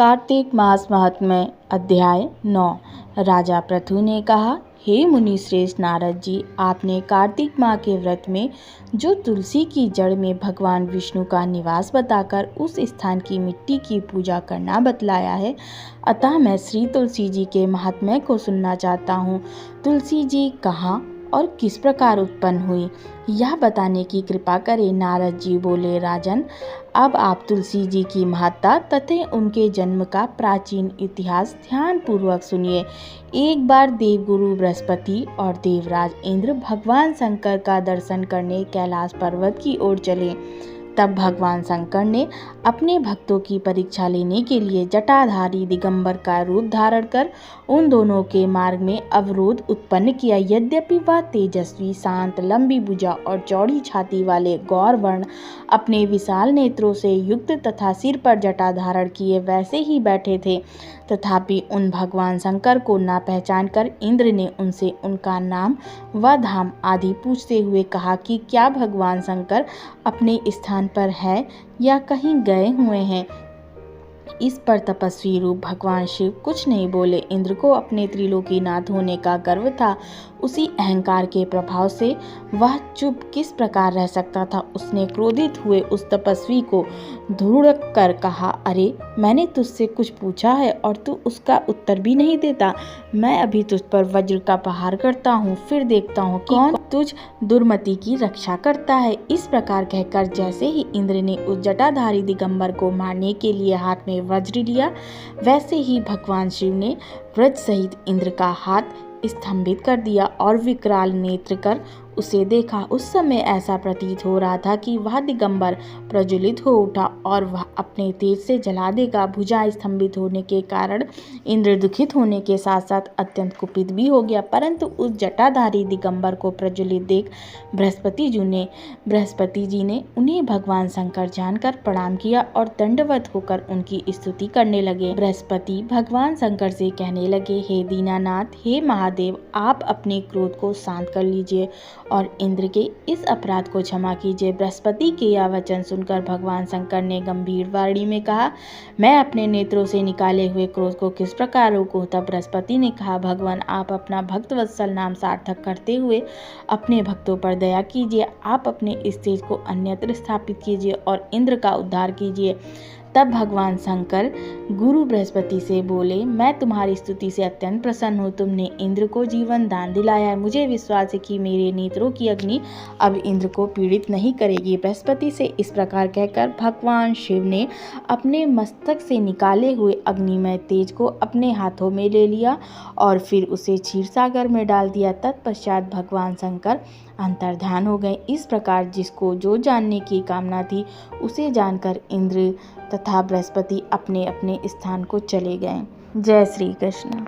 कार्तिक मास महात्म्य अध्याय 9। राजा पृथु ने कहा, हे मुनि श्रेष्ठ नारद जी, आपने कार्तिक माह के व्रत में जो तुलसी की जड़ में भगवान विष्णु का निवास बताकर उस स्थान की मिट्टी की पूजा करना बतलाया है, अतः मैं श्री तुलसी जी के महात्म्य को सुनना चाहता हूँ। तुलसी जी कहाँ और किस प्रकार उत्पन्न हुई, यह बताने की कृपा करें। नारद जी बोले, राजन, अब आप तुलसी जी की महत्ता तथा उनके जन्म का प्राचीन इतिहास ध्यान पूर्वक सुनिए। एक बार देवगुरु बृहस्पति और देवराज इंद्र भगवान शंकर का दर्शन करने कैलाश पर्वत की ओर चले। तब भगवान शंकर ने अपने भक्तों की परीक्षा लेने के लिए जटाधारी दिगंबर का रूप धारण कर उन दोनों के मार्ग में अवरोध उत्पन्न किया। यद्यपि वह तेजस्वी, शांत, लंबी भुजा और चौड़ी छाती वाले गौर वर्ण अपने विशाल नेत्रों से युक्त तथा सिर पर जटा धारण किए वैसे ही बैठे थे, तथापि उन भगवान शंकर को ना पहचान कर इंद्र ने उनसे उनका नाम व धाम आदि पूछते हुए कहा कि क्या भगवान शंकर अपने स्थान पर है या कहीं गए हुए हैं। इस पर तपस्वी रूप भगवान शिव कुछ नहीं बोले। इंद्र को अपने त्रिलोकीनाथ होने का गर्व था। उसी अहंकार के प्रभाव से वह चुप किस प्रकार रह सकता था। उसने क्रोधित हुए उस तपस्वी को धुड़क कर कहा, अरे, मैंने तुझसे कुछ पूछा है और तू उसका उत्तर भी नहीं देता। मैं अभी तुझ पर वज्र का प्रहार करता हूँ, फिर देखता हूँ कौन तुझ दुर्मति की रक्षा करता है। इस प्रकार कहकर जैसे ही इंद्र ने उस जटाधारी दिगंबर को मारने के लिए हाथ में वज्र लिया, वैसे ही भगवान शिव ने वज्र सहित इंद्र का हाथ स्तंभित कर दिया और विकराल नेत्र कर उसे देखा। उस समय ऐसा प्रतीत हो रहा था कि वह दिगंबर प्रज्वलित हो उठा और वह अपने तेज से जला देगा। भुजा स्तंभित होने के कारण इंद्र दुखित होने के साथ साथ अत्यंत कुपित भी हो गया, परंतु उस जटाधारी दिगंबर को प्रज्वलित देख बृहस्पति जी ने उन्हें भगवान शंकर जानकर प्रणाम किया और दंडवत होकर उनकी स्तुति करने लगे। बृहस्पति भगवान शंकर से कहने लगे, हे दीनानाथ, हे महादेव, आप अपने क्रोध को शांत कर लीजिए और इंद्र के इस अपराध को क्षमा कीजिए। बृहस्पति के यह वचन सुनकर भगवान शंकर ने गंभीर वाणी में कहा, मैं अपने नेत्रों से निकाले हुए क्रोध को किस प्रकार रोकूं। तब बृहस्पति ने कहा, भगवान, आप अपना भक्त वत्सल नाम सार्थक करते हुए अपने भक्तों पर दया कीजिए। आप अपने इस तेज को अन्यत्र स्थापित कीजिए और इंद्र का उद्धार कीजिए। तब भगवान शंकर गुरु बृहस्पति से बोले, मैं तुम्हारी स्तुति से अत्यंत प्रसन्न हूँ। तुमने इंद्र को जीवन दान दिलाया है। मुझे विश्वास है कि मेरे नेत्रों की अग्नि अब इंद्र को पीड़ित नहीं करेगी। बृहस्पति से इस प्रकार कहकर भगवान शिव ने अपने मस्तक से निकाले हुए अग्निमय तेज को अपने हाथों में ले लिया और फिर उसे क्षीर सागर में डाल दिया। तत्पश्चात भगवान शंकर अंतर्ध्यान हो गए। इस प्रकार जिसको जो जानने की कामना थी उसे जानकर इंद्र तथा बृहस्पति अपने अपने स्थान को चले गए। जय श्री कृष्ण।